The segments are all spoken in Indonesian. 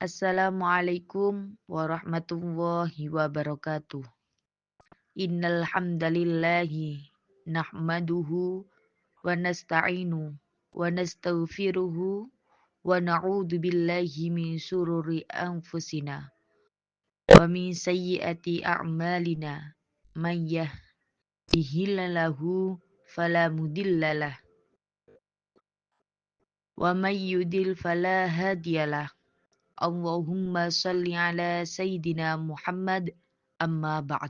Assalamualaikum warahmatullahi wabarakatuh. Innal hamdalillahi nahmaduhu wa nasta'inu wa nastaghfiruhu wa na'udzu billahi min syururi anfusina wa min sayyiati a'malina. May yahdihillahu fala mudhillalah wa may yudlil fala hadiyalah. Allahumma shalli ala sayyidina Muhammad, amma ba'd.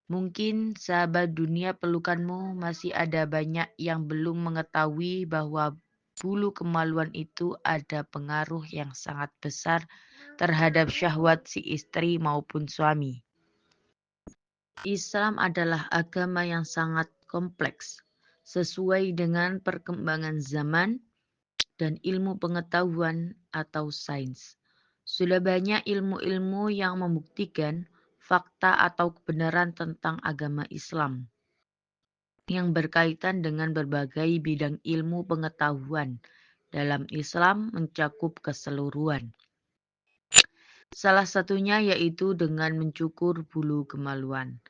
Mungkin sahabat dunia pelukanmu masih ada banyak yang belum mengetahui bahwa bulu kemaluan itu ada pengaruh yang sangat besar terhadap syahwat si istri maupun suami. Islam adalah agama yang sangat kompleks, sesuai dengan perkembangan zaman dan ilmu pengetahuan atau sains. Sudah banyak ilmu-ilmu yang membuktikan fakta atau kebenaran tentang agama Islam yang berkaitan dengan berbagai bidang ilmu pengetahuan dalam Islam mencakup keseluruhan. Salah satunya yaitu dengan mencukur bulu kemaluan.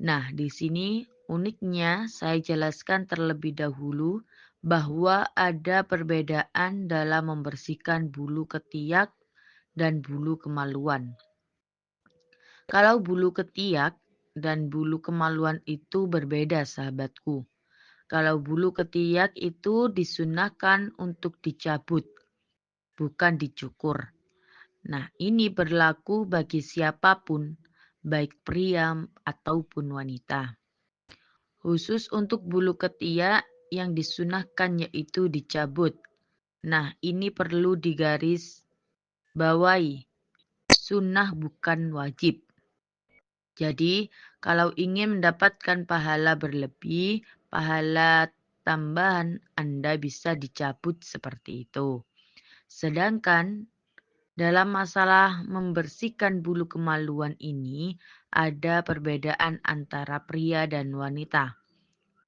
Nah, di sini uniknya saya jelaskan terlebih dahulu bahwa ada perbedaan dalam membersihkan bulu ketiak dan bulu kemaluan. Kalau bulu ketiak dan bulu kemaluan itu berbeda, sahabatku. Kalau bulu ketiak itu disunahkan untuk dicabut, bukan dicukur. Nah, ini berlaku bagi siapapun, baik pria ataupun wanita. Khusus untuk bulu ketiak yang disunahkan yaitu dicabut. Nah, ini perlu digaris bawahi. Sunnah bukan wajib. Jadi, kalau ingin mendapatkan pahala berlebih, pahala tambahan, Anda bisa dicabut seperti itu. Sedangkan dalam masalah membersihkan bulu kemaluan ini, ada perbedaan antara pria dan wanita.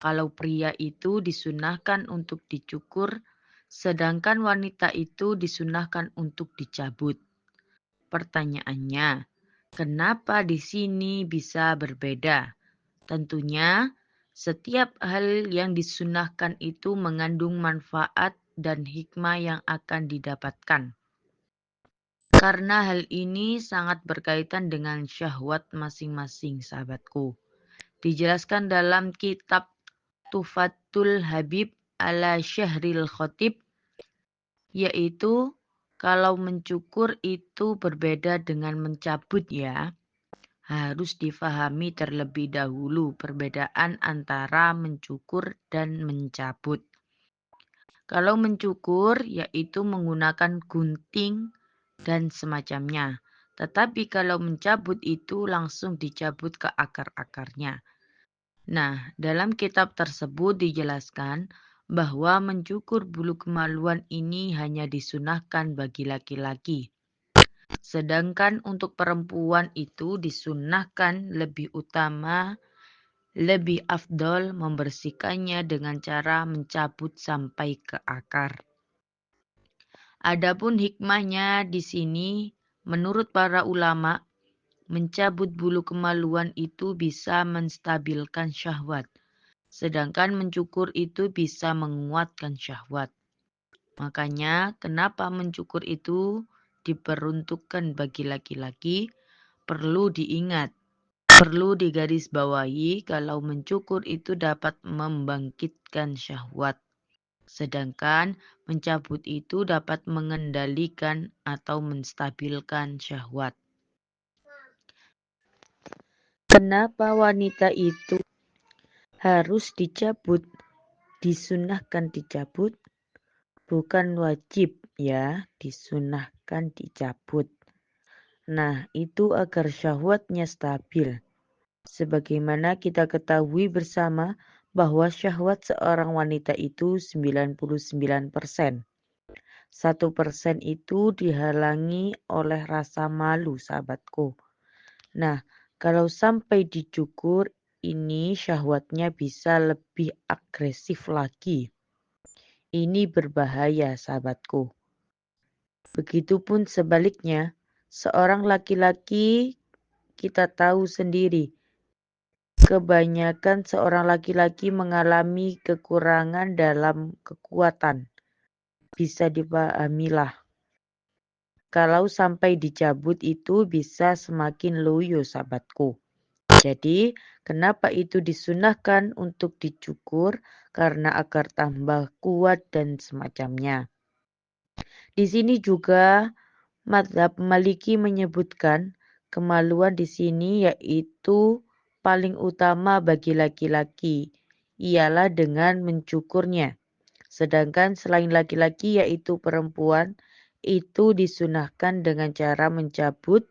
Kalau pria itu disunahkan untuk dicukur, sedangkan wanita itu disunahkan untuk dicabut. Pertanyaannya, kenapa di sini bisa berbeda? Tentunya, setiap hal yang disunahkan itu mengandung manfaat dan hikmah yang akan didapatkan. Karena hal ini sangat berkaitan dengan syahwat masing-masing, sahabatku. Dijelaskan dalam kitab Tufatul Habib ala Syahril Khotib, yaitu kalau mencukur itu berbeda dengan mencabut ya. Harus difahami terlebih dahulu perbedaan antara mencukur dan mencabut. Kalau mencukur yaitu menggunakan gunting dan semacamnya. Tetapi kalau mencabut itu langsung dicabut ke akar-akarnya. Nah, dalam kitab tersebut dijelaskan bahwa mencukur bulu kemaluan ini hanya disunahkan bagi laki-laki. Sedangkan untuk perempuan itu disunahkan lebih utama, lebih afdol membersihkannya dengan cara mencabut sampai ke akar. Adapun hikmahnya di sini, menurut para ulama, mencabut bulu kemaluan itu bisa menstabilkan syahwat. Sedangkan mencukur itu bisa menguatkan syahwat. Makanya kenapa mencukur itu diperuntukkan bagi laki-laki, perlu diingat. Perlu digarisbawahi kalau mencukur itu dapat membangkitkan syahwat. Sedangkan mencabut itu dapat mengendalikan atau menstabilkan syahwat. Kenapa wanita itu harus dicabut? Disunahkan dicabut, bukan wajib ya, disunahkan dicabut. Nah, itu agar syahwatnya stabil. Sebagaimana kita ketahui bersama bahwa syahwat seorang wanita itu 99%. 1% itu dihalangi oleh rasa malu, sahabatku. Nah, kalau sampai dicukur, ini syahwatnya bisa lebih agresif lagi. Ini berbahaya, sahabatku. Begitupun sebaliknya, seorang laki-laki kita tahu sendiri, kebanyakan seorang laki-laki mengalami kekurangan dalam kekuatan. Bisa dipahamilah. Kalau sampai dicabut itu bisa semakin loyo sahabatku. Jadi, kenapa itu disunahkan untuk dicukur? Karena agar tambah kuat dan semacamnya. Di sini juga mazhab Maliki menyebutkan kemaluan di sini yaitu paling utama bagi laki-laki ialah dengan mencukurnya. Sedangkan selain laki-laki yaitu perempuan itu disunahkan dengan cara mencabut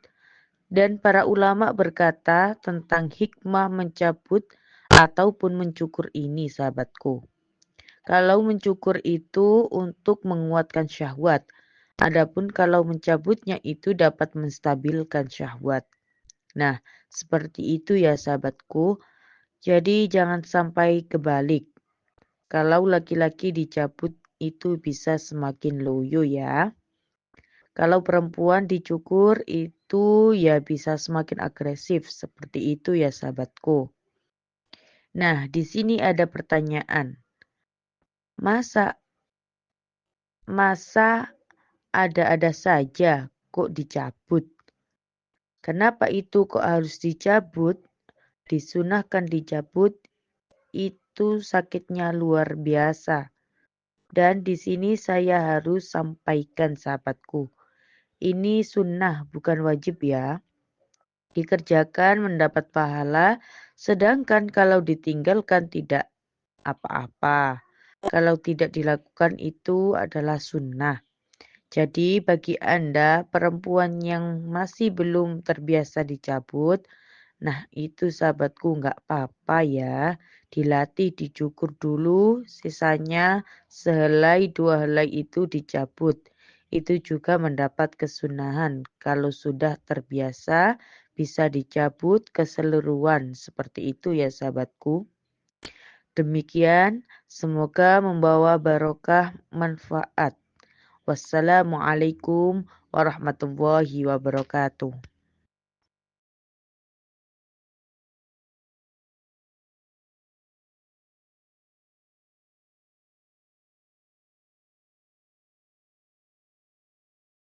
dan para ulama berkata tentang hikmah mencabut ataupun mencukur ini sahabatku. Kalau mencukur itu untuk menguatkan syahwat, adapun kalau mencabutnya itu dapat menstabilkan syahwat. Nah, seperti itu ya sahabatku. Jadi jangan sampai kebalik. Kalau laki-laki dicabut itu bisa semakin loyo ya. Kalau perempuan dicukur itu ya bisa semakin agresif. Seperti itu ya sahabatku. Nah, di sini ada pertanyaan. Masa ada-ada saja kok dicabut? Kenapa itu kok harus dicabut? Disunahkan dicabut itu sakitnya luar biasa. Dan di sini saya harus sampaikan sahabatku. Ini sunnah bukan wajib ya. Dikerjakan mendapat pahala, sedangkan kalau ditinggalkan tidak apa-apa. Kalau tidak dilakukan itu adalah sunnah. Jadi bagi Anda perempuan yang masih belum terbiasa dicabut, nah itu sahabatku nggak apa-apa ya. Dilatih dicukur dulu, sisanya sehelai dua helai itu dicabut. Itu juga mendapat kesunahan. Kalau sudah terbiasa bisa dicabut keseluruhan. Seperti itu ya sahabatku. Demikian, semoga membawa barokah manfaat. Wassalamualaikum warahmatullahi wabarakatuh.